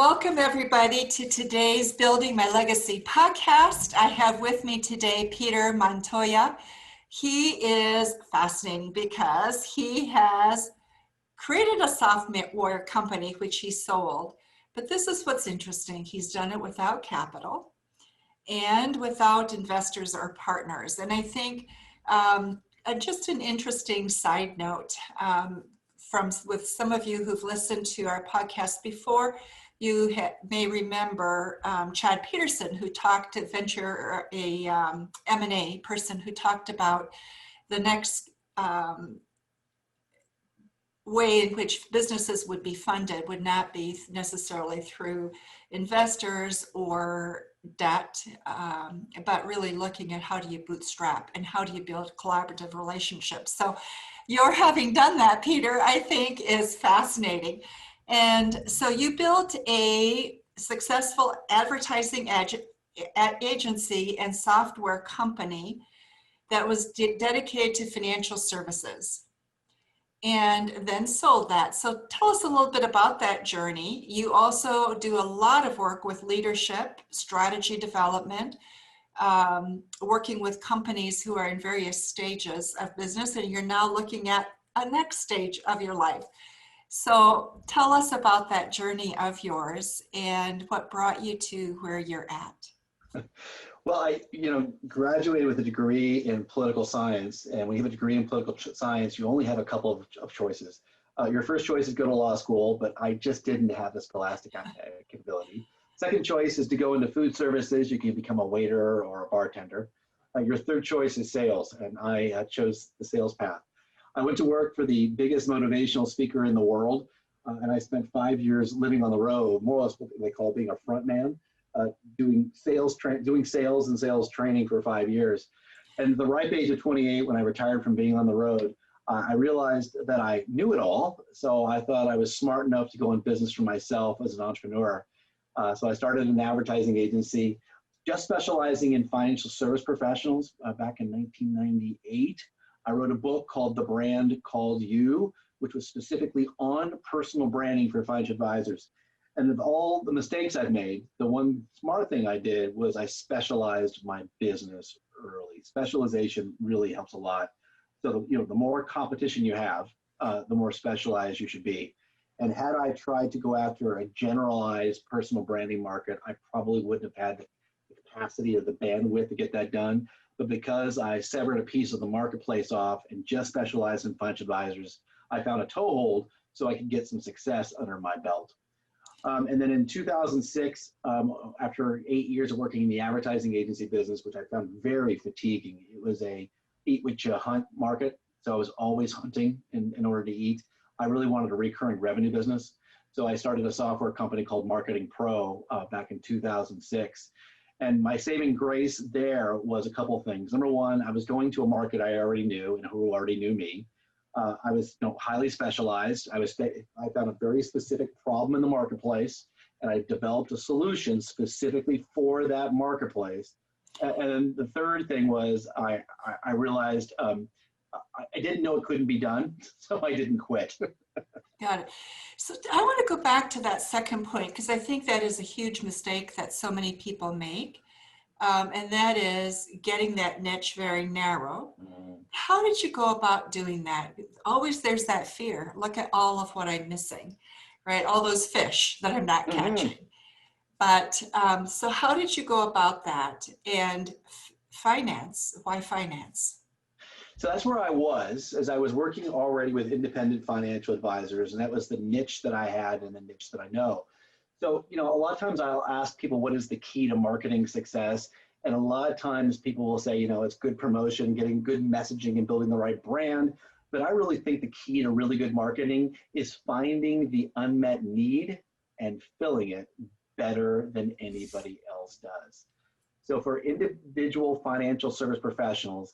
Welcome everybody to today's Building My Legacy podcast. I have with me today Peter Montoya. He is fascinating because he has created a software company which he sold. But this is what's interesting. He's done it without capital and without investors or partners. And I think just an interesting side note with some of you who've listened to our podcast before, you may remember Chad Peterson, who talked at M&A person who talked about the next way in which businesses would be funded would not be necessarily through investors or debt, but really looking at how do you bootstrap and how do you build collaborative relationships. So your having done that, Peter, I think is fascinating. And so you built a successful advertising agency and software company that was dedicated to financial services and then sold that. So tell us a little bit about that journey. You also do a lot of work with leadership, strategy development, working with companies who are in various stages of business, and you're now looking at a next stage of your life. So tell us about that journey of yours and what brought you to where you're at. Well, I graduated with a degree in political science, and when you have a degree in political science, you only have a couple of choices. Your first choice is go to law school, but I just didn't have the scholastic capability. Second choice is to go into food services. You can become a waiter or a bartender. Your third choice is sales, and I chose the sales path. I went to work for the biggest motivational speaker in the world, and I spent 5 years living on the road, more or less what they call being a front man, doing sales and sales training for 5 years. And at the ripe age of 28, when I retired from being on the road, I realized that I knew it all. So I thought I was smart enough to go in business for myself as an entrepreneur. So I started an advertising agency, just specializing in financial service professionals back in 1998. I wrote a book called The Brand Called You, which was specifically on personal branding for financial advisors. And of all the mistakes I've made, the one smart thing I did was I specialized my business early. Specialization really helps a lot. So, the more competition you have, the more specialized you should be. And had I tried to go after a generalized personal branding market, I probably wouldn't have had the capacity or the bandwidth to get that done. But because I severed a piece of the marketplace off and just specialized in financial advisors, I found a toehold so I could get some success under my belt. And then in 2006, after 8 years of working in the advertising agency business, which I found very fatiguing, it was a eat what you hunt market. So I was always hunting in order to eat. I really wanted a recurring revenue business. So I started a software company called Marketing Pro back in 2006. And my saving grace there was a couple of things. Number one, I was going to a market I already knew and who already knew me. I was highly specialized. I found a very specific problem in the marketplace, and I developed a solution specifically for that marketplace. And the third thing was I realized I didn't know it couldn't be done, so I didn't quit. Got it. So I want to go back to that second point, because I think that is a huge mistake that so many people make. And that is getting that niche very narrow. How did you go about doing that? Always there's that fear. Look at all of what I'm missing, right? All those fish that I'm not catching. But so how did you go about that? And finance, why finance? So that's where I was, as I was working already with independent financial advisors, and that was the niche that I had and the niche that I know. So, a lot of times I'll ask people, what is the key to marketing success? And a lot of times people will say, it's good promotion, getting good messaging and building the right brand. But I really think the key to really good marketing is finding the unmet need and filling it better than anybody else does. So for individual financial service professionals,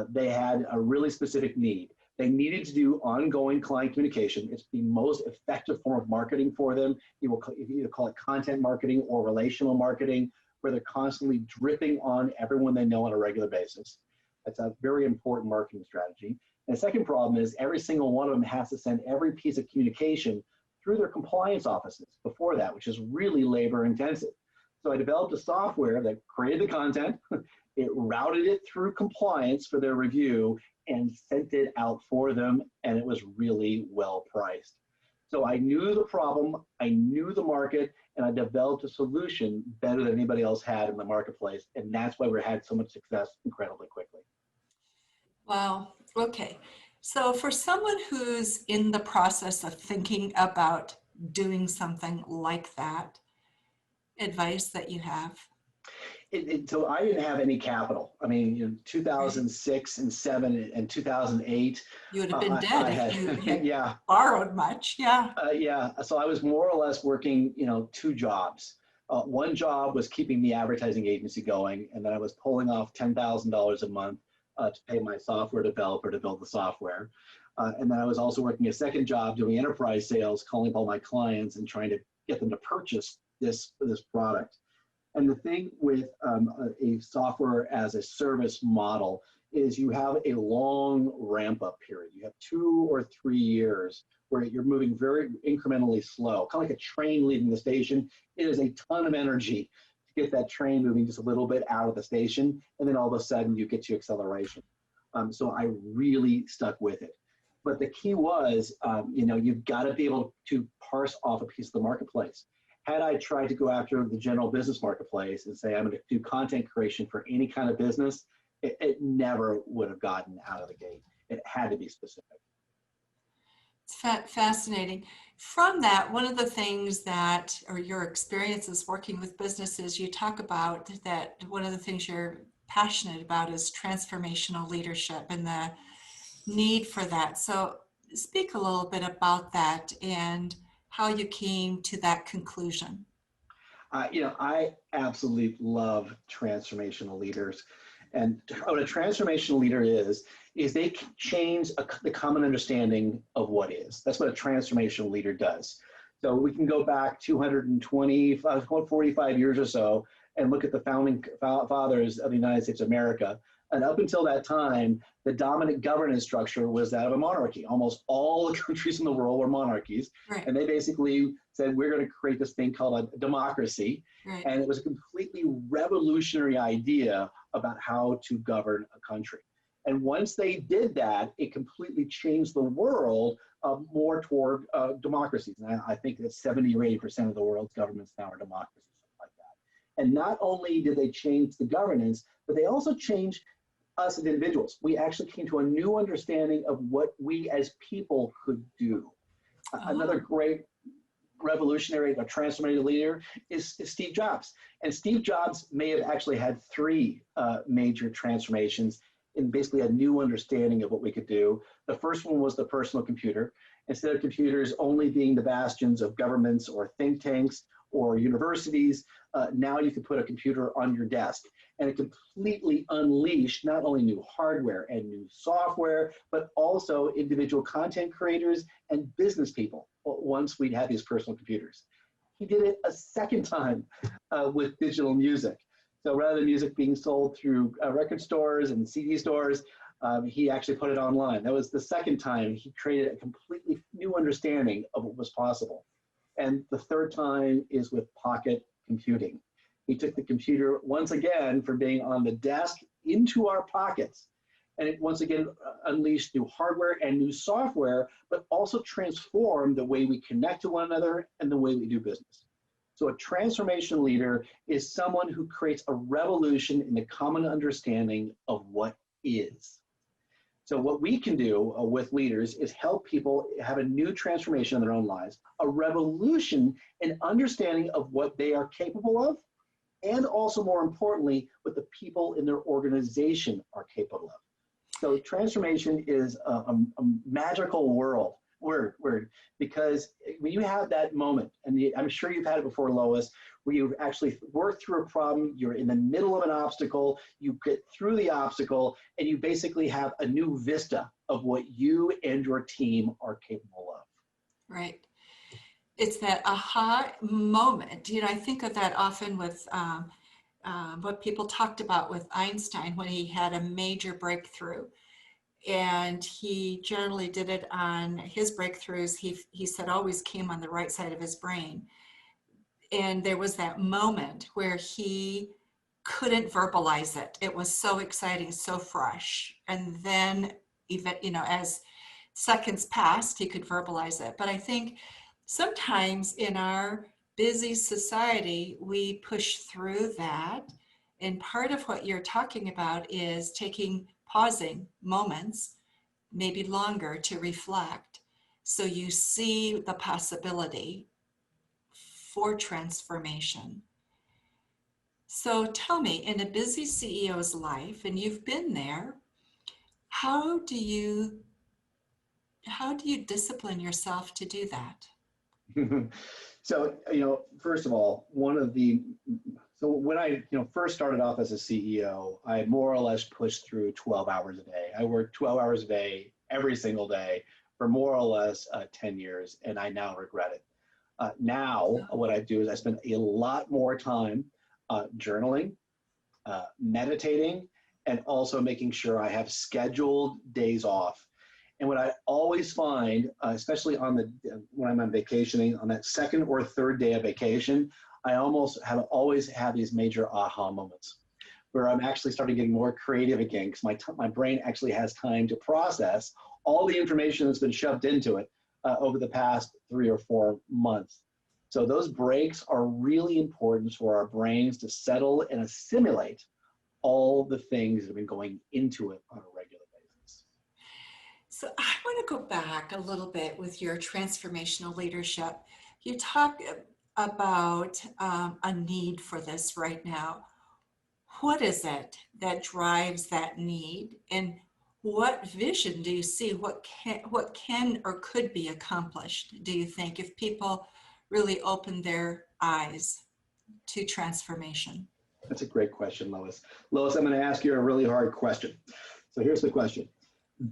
they had a really specific need. They needed to do ongoing client communication. It's the most effective form of marketing for them. You either call it content marketing or relational marketing, where they're constantly dripping on everyone they know on a regular basis. That's a very important marketing strategy. And the second problem is every single one of them has to send every piece of communication through their compliance offices before that, which is really labor intensive. So I developed a software that created the content, it routed it through compliance for their review, and sent it out for them, and it was really well priced. So I knew the problem, I knew the market, and I developed a solution better than anybody else had in the marketplace, and that's why we had so much success incredibly quickly. Wow. Okay. So for someone who's in the process of thinking about doing something like that, advice that you have? So I didn't have any capital. I mean, 2006 and 7 and 2008. You would have been dead if you had yeah, borrowed much. Yeah. yeah. So I was more or less working, two jobs. One job was keeping the advertising agency going, and then I was pulling off $10,000 a month to pay my software developer to build the software. And then I was also working a second job doing enterprise sales, calling up all my clients and trying to get them to purchase this product. And the thing with a software as a service model is you have a long ramp up period. You have 2 or 3 years where you're moving very incrementally slow, kind of like a train leaving the station. It is a ton of energy to get that train moving just a little bit out of the station, and then all of a sudden you get to acceleration. So I really stuck with it. But the key was, you've got to be able to parse off a piece of the marketplace. Had I tried to go after the general business marketplace and say, I'm going to do content creation for any kind of business, it never would have gotten out of the gate. It had to be specific. It's fascinating. From that, one of the things that, or your experiences working with businesses, you talk about that one of the things you're passionate about is transformational leadership and the need for that. So speak a little bit about that and how you came to that conclusion. I absolutely love transformational leaders. And what a transformational leader is they change the common understanding of what is. That's what a transformational leader does. So we can go back 245 years or so and look at the founding fathers of the United States of America. And up until that time, the dominant governance structure was that of a monarchy. Almost all the countries in the world were monarchies. Right. And they basically said, we're going to create this thing called a democracy. Right. And it was a completely revolutionary idea about how to govern a country. And once they did that, it completely changed the world more toward democracies. And I think that 70 or 80% of the world's governments now are democracies, something like that. And not only did they change the governance, but they also changed us as individuals. We actually came to a new understanding of what we as people could do. Another great revolutionary or transformative leader is Steve Jobs. And Steve Jobs may have actually had 3 major transformations in basically a new understanding of what we could do. The first one was the personal computer. Instead of computers only being the bastions of governments or think tanks or universities, now you can put a computer on your desk. And it completely unleashed not only new hardware and new software, but also individual content creators and business people once we'd had these personal computers. He did it a second time with digital music. So rather than music being sold through record stores and CD stores, he actually put it online. That was the second time he created a completely new understanding of what was possible. And the third time is with pocket computing. He took the computer once again from being on the desk into our pockets. And it once again unleashed new hardware and new software, but also transformed the way we connect to one another and the way we do business. So a transformation leader is someone who creates a revolution in the common understanding of what is. So what we can do with leaders is help people have a new transformation in their own lives, a revolution in understanding of what they are capable of, and also more importantly, what the people in their organization are capable of. So transformation is a magical word, because when you have that moment, and I'm sure you've had it before, Lois, where you actually work through a problem, you're in the middle of an obstacle, you get through the obstacle, and you basically have a new vista of what you and your team are capable of. Right. It's that aha moment. I think of that often with what people talked about with Einstein when he had a major breakthrough. And he generally did it on his breakthroughs. He said always came on the right side of his brain. And there was that moment where he couldn't verbalize it. It was so exciting, so fresh. And then even, as seconds passed, he could verbalize it. But I think sometimes in our busy society, we push through that. And part of what you're talking about is pausing moments, maybe longer, to reflect. So you see the possibility for transformation. So tell me, in a busy CEO's life, and you've been there, how do you discipline yourself to do that? So, first of all, so when I, first started off as a CEO, I more or less pushed through 12 hours a day. I worked 12 hours a day, every single day for more or less 10 years, and I now regret it. Now, what I do is I spend a lot more time journaling, meditating, and also making sure I have scheduled days off. And what I always find, especially when I'm on vacationing, on that second or third day of vacation, I always have these major aha moments where I'm actually starting getting more creative again, because my brain actually has time to process all the information that's been shoved into it over the past 3 or 4 months. So those breaks are really important for our brains to settle and assimilate all the things that have been going into it on a regular basis. So I want to go back a little bit with your transformational leadership. You talk about a need for this right now. What is it that drives that need, and what vision do you see? What can or could be accomplished, do you think, if people really open their eyes to transformation? That's a great question, Lois. Lois, I'm going to ask you a really hard question. So here's the question.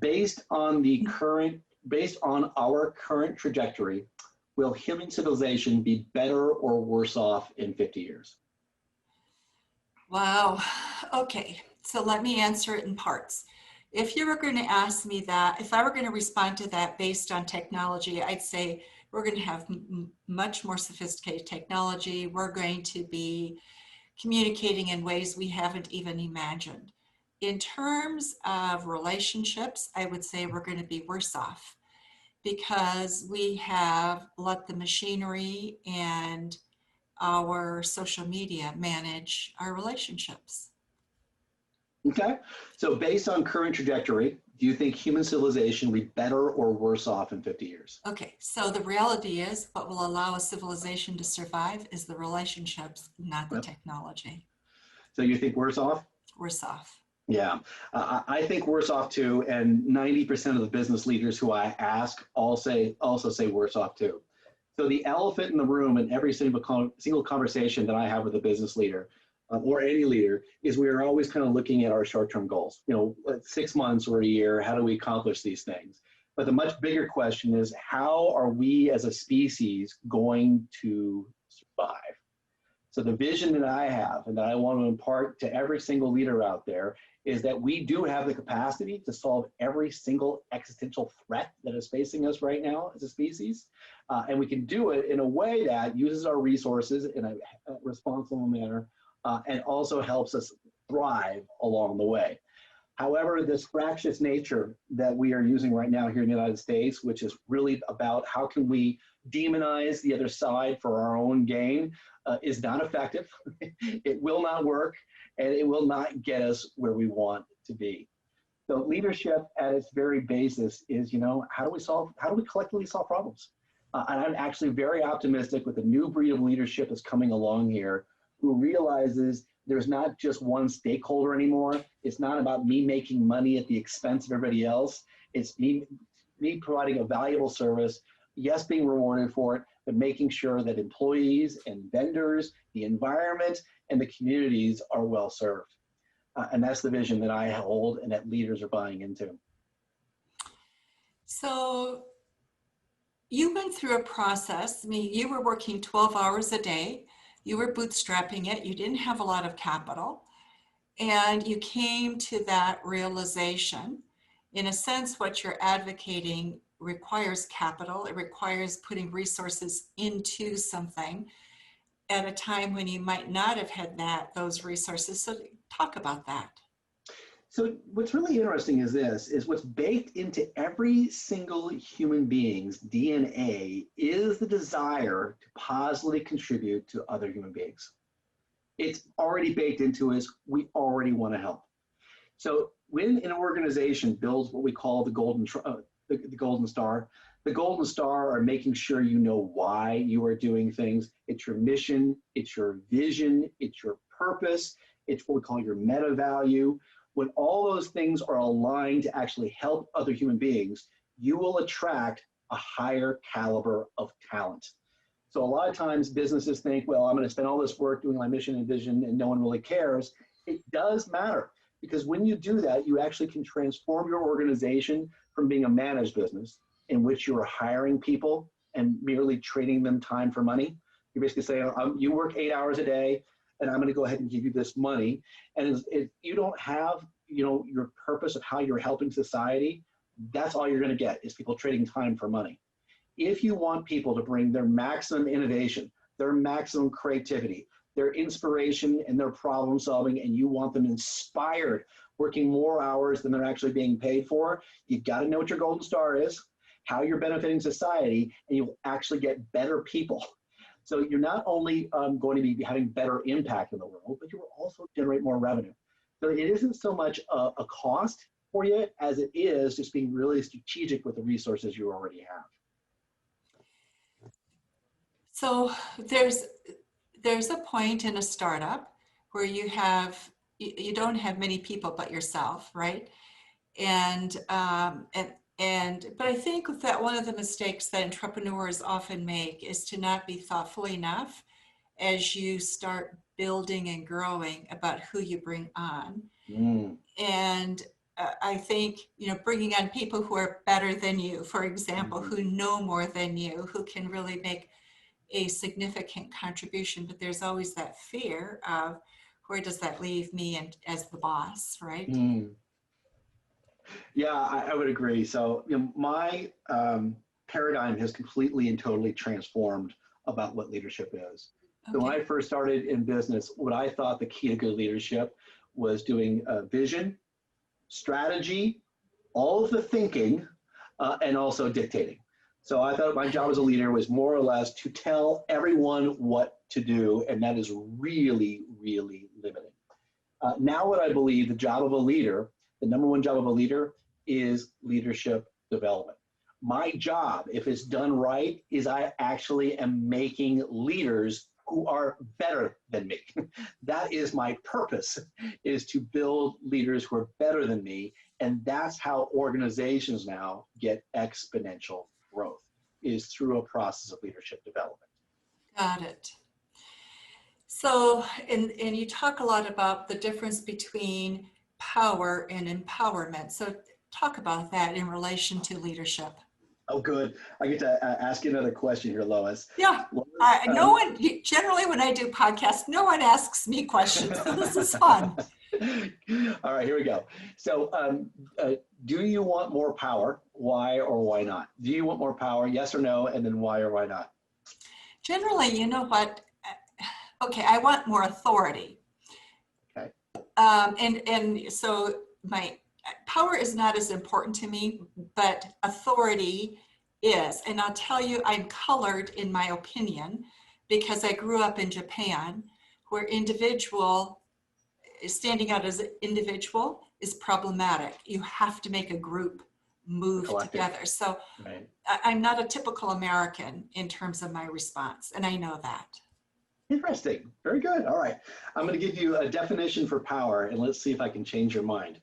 Based on our current trajectory, will human civilization be better or worse off in 50 years? Wow. Okay. So let me answer it in parts. If you were going to ask me that, if I were going to respond to that based on technology, I'd say we're going to have much more sophisticated technology. We're going to be communicating in ways we haven't even imagined. In terms of relationships, I would say we're going to be worse off because we have let the machinery and our social media manage our relationships. Okay. So based on current trajectory, do you think human civilization will be better or worse off in 50 years? Okay, so the reality is what will allow a civilization to survive is the relationships, not the technology. So you think worse off? Worse off. Yeah, I think worse off too, and 90% of the business leaders who I ask also say worse off too. So the elephant in the room in every single conversation that I have with a business leader or any leader is we are always kind of looking at our short-term goals. 6 months or a year, how do we accomplish these things? But the much bigger question is, how are we as a species going to survive? So the vision that I have and that I want to impart to every single leader out there is that we do have the capacity to solve every single existential threat that is facing us right now as a species. And we can do it in a way that uses our resources in a responsible manner and also helps us thrive along the way. However, this fractious nature that we are using right now here in the United States, which is really about how can we demonize the other side for our own gain, is not effective. It will not work, and it will not get us where we want to be. So leadership at its very basis is, how do we collectively solve problems? And I'm actually very optimistic with the new breed of leadership that's coming along here, who realizes there's not just one stakeholder anymore. It's not about me making money at the expense of everybody else. It's me providing a valuable service, yes, being rewarded for it, but making sure that employees and vendors, the environment, and the communities are well served. And that's the vision that I hold and that leaders are buying into. So you went through a process. I mean, you were working 12 hours a day. You were bootstrapping it. You didn't have a lot of capital. And you came to that realization in a sense, what you're advocating requires capital. It requires putting resources into something at a time when you might not have had those resources. So talk about that. So what's really interesting is what's baked into every single human being's DNA is the desire to positively contribute to other human beings. It's already baked into us. We already want to help. So when an organization builds what we call the golden star, the golden star are making sure you know why you are doing things. It's your mission, it's your vision, it's your purpose, it's what we call your meta value. When all those things are aligned to actually help other human beings, you will attract a higher caliber of talent. So a lot of times businesses think, well, I'm going to spend all this work doing my mission and vision and no one really cares. It does matter, because when you do that, you actually can transform your organization from being a managed business in which you are hiring people and merely trading them time for money. You're basically saying, you work 8 hours a day, and I'm going to go ahead and give you this money. And if you don't have, your purpose of how you're helping society, that's all you're going to get is people trading time for money. If you want people to bring their maximum innovation, their maximum creativity, their inspiration and their problem solving, and you want them inspired, working more hours than they're actually being paid for, you got to know what your golden star is, how you're benefiting society, and you'll actually get better people. So you're not only going to be having better impact in the world, but you will also generate more revenue. So it isn't so much a cost for you as it is just being really strategic with the resources you already have. So there's a point in a startup where you don't have many people but yourself, right? But I think that one of the mistakes that entrepreneurs often make is to not be thoughtful enough as you start building and growing about who you bring on. And I think, bringing on people who are better than you, for example, who know more than you, who can really make a significant contribution, but there's always that fear of where does that leave me and as the boss, right? Yeah, I would agree. So my paradigm has completely and totally transformed about what leadership is. Okay. So when I first started in business, what I thought the key to good leadership was doing vision, strategy, all of the thinking, and also dictating. So I thought my job as a leader was more or less to tell everyone what to do, and that is really, really limiting. Now what I believe the job of a leader, the number one job of a leader is leadership development. My job, if it's done right, is I actually am making leaders who are better than me. That is my purpose, is to build leaders who are better than me. And that's how organizations now get exponential growth, is through a process of leadership development. Got it. So, and you talk a lot about the difference between power and empowerment. So talk about that in relation to leadership. Oh, good. I get to ask you another question here, Lois. Yeah. No one, generally when I do podcasts, no one asks me questions. So this is fun. All right, here we go. So do you want more power? Why or why not? Do you want more power? Yes or no? And then why or why not? Generally, you know what? Okay, I want more authority. Okay. And so my power is not as important to me, but authority is. And I'll tell you, I'm colored in my opinion because I grew up in Japan, where standing out as an individual is problematic. You have to make a group move together. So right. I'm not a typical American in terms of my response, and I know that. Interesting. Very good. All right. I'm going to give you a definition for power, and let's see if I can change your mind.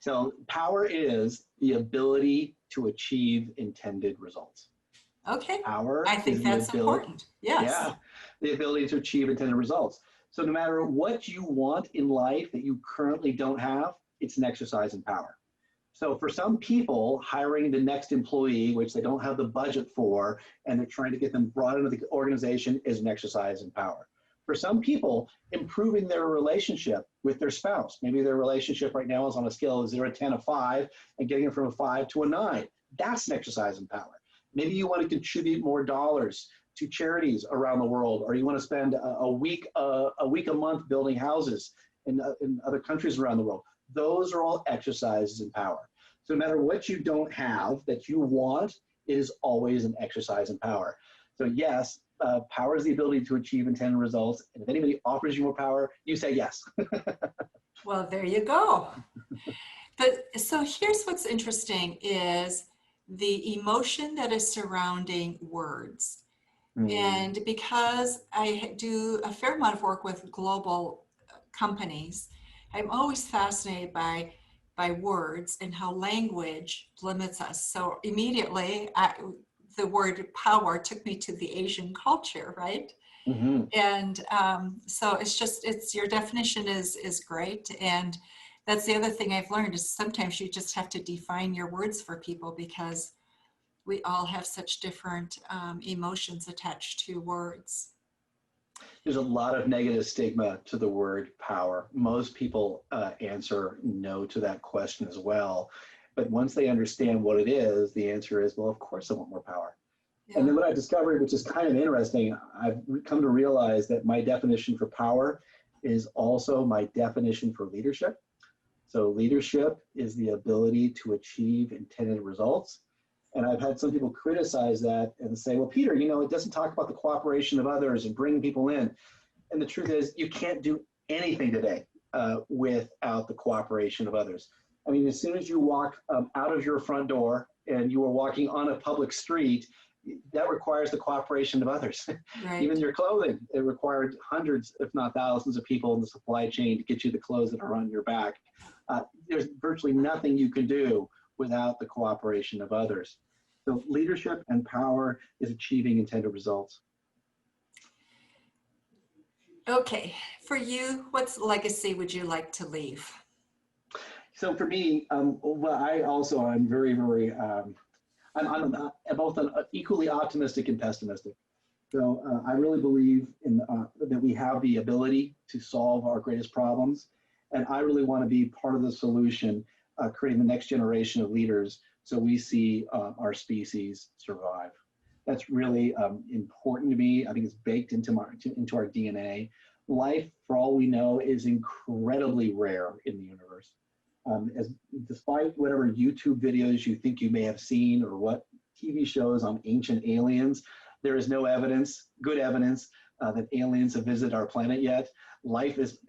So power is the ability to achieve intended results. Okay. Power I think that's important. Yes. Yeah. The ability to achieve intended results. So no matter what you want in life that you currently don't have, it's an exercise in power. So for some people, hiring the next employee, which they don't have the budget for, and they're trying to get them brought into the organization, is an exercise in power. For some people, improving their relationship with their spouse. Maybe their relationship right now is on a scale of 0 to 10, a 5, and getting it from a 5 to a 9. That's an exercise in power. Maybe you want to contribute more dollars to charities around the world, or you want to spend a week a month building houses in other countries around the world. Those are all exercises in power. So no matter what you don't have that you want, it is always an exercise in power. So yes, power is the ability to achieve intended results. And if anybody offers you more power, you say yes. Well, there you go. But so here's what's interesting is the emotion that is surrounding words. And because I do a fair amount of work with global companies, I'm always fascinated by words and how language limits us. So immediately, the word power took me to the Asian culture, right? Mm-hmm. And so it's your definition is great. And that's the other thing I've learned is sometimes you just have to define your words for people because we all have such different emotions attached to words. There's a lot of negative stigma to the word power. Most people answer no to that question as well. But once they understand what it is, the answer is, well, of course I want more power. Yeah. And then what I discovered, which is kind of interesting, I've come to realize that my definition for power is also my definition for leadership. So leadership is the ability to achieve intended results. And I've had some people criticize that and say, well, Peter, it doesn't talk about the cooperation of others and bringing people in. And the truth is, you can't do anything today without the cooperation of others. I mean, as soon as you walk out of your front door and you are walking on a public street, that requires the cooperation of others. Right. Even your clothing, it required hundreds, if not thousands of people in the supply chain to get you the clothes that are on your back. There's virtually nothing you can do without the cooperation of others. So leadership and power is achieving intended results. Okay, for you, what legacy would you like to leave? So for me, well, I'm very, very, I'm both equally optimistic and pessimistic. So I really believe that we have the ability to solve our greatest problems. And I really want to be part of the solution, creating the next generation of leaders so we see our species survive. That's really important to me. I think it's baked into our DNA. Life, for all we know, is incredibly rare in the universe. Despite whatever YouTube videos you think you may have seen or what TV shows on ancient aliens, there is no evidence, good evidence, that aliens have visited our planet yet.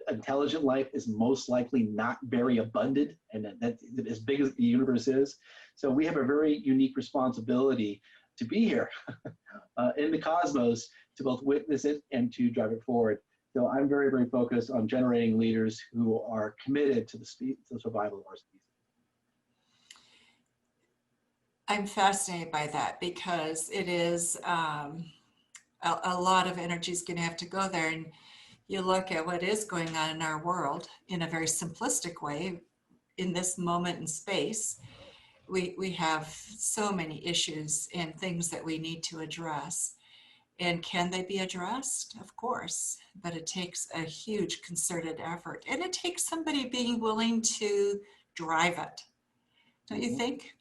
Intelligent life is most likely not very abundant, and that as big as the universe is. So we have a very unique responsibility to be here in the cosmos to both witness it and to drive it forward. So I'm very, very focused on generating leaders who are committed to the survival of our species. I'm fascinated by that because it is a lot of energy is going to have to go there. And you look at what is going on in our world in a very simplistic way in this moment in space. We have so many issues and things that we need to address. And can they be addressed? Of course, but it takes a huge concerted effort. And it takes somebody being willing to drive it. Don't you think?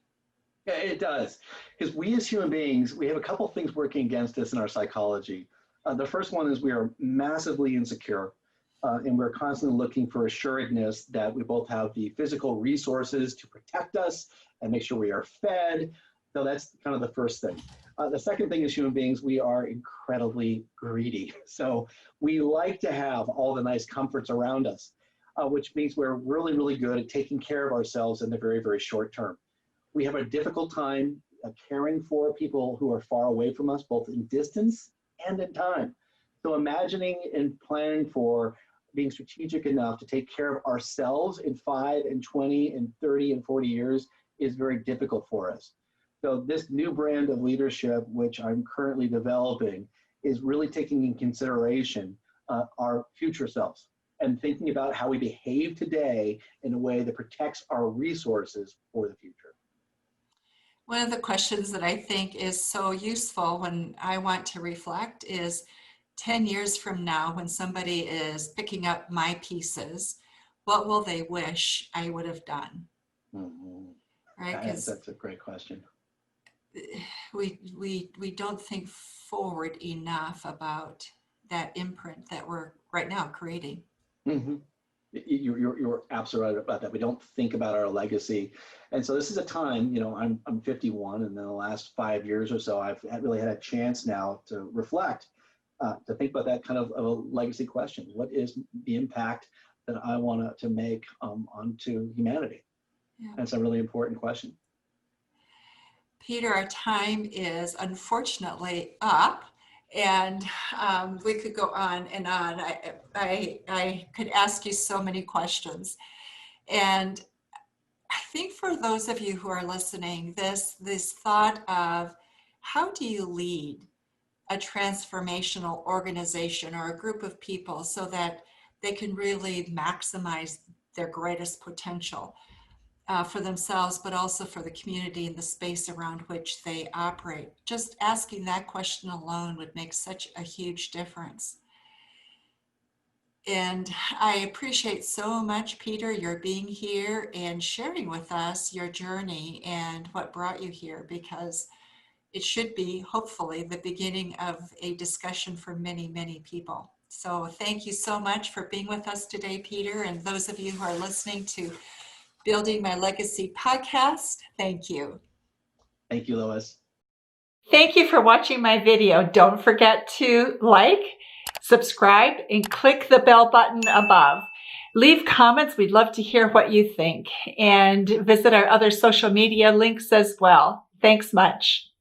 Yeah, it does. Because we as human beings, we have a couple things working against us in our psychology. The first one is we are massively insecure, and we're constantly looking for assuredness that we both have the physical resources to protect us and make sure we are fed. So that's kind of the first thing. The second thing is human beings, we are incredibly greedy. So we like to have all the nice comforts around us, which means we're really, really good at taking care of ourselves in the very, very short term. We have a difficult time caring for people who are far away from us, both in distance and in time. So imagining and planning for being strategic enough to take care of ourselves in 5 and 20 and 30 and 40 years is very difficult for us. So this new brand of leadership, which I'm currently developing, is really taking in consideration our future selves and thinking about how we behave today in a way that protects our resources for the future. One of the questions that I think is so useful when I want to reflect is, 10 years from now, when somebody is picking up my pieces, what will they wish I would have done? Mm-hmm. Right? That's Because a great question. we don't think forward enough about that imprint that we're right now creating. Mm-hmm. You're absolutely right about that. We don't think about our legacy. And so this is a time, I'm 51, and in the last 5 years or so, I've really had a chance now to reflect, to think about that kind of a legacy question. What is the impact that I want to make onto humanity? Yeah. That's a really important question. Peter, our time is unfortunately up, and we could go on and on. I could ask you so many questions. And I think for those of you who are listening, this thought of how do you lead a transformational organization or a group of people so that they can really maximize their greatest potential for themselves, but also for the community and the space around which they operate. Just asking that question alone would make such a huge difference. And I appreciate so much, Peter, your being here and sharing with us your journey and what brought you here, because it should be, hopefully, the beginning of a discussion for many, many people. So thank you so much for being with us today, Peter, and those of you who are listening to Building My Legacy podcast, thank you. Thank you, Lois. Thank you for watching my video. Don't forget to like, subscribe, and click the bell button above. Leave comments. We'd love to hear what you think. And visit our other social media links as well. Thanks much.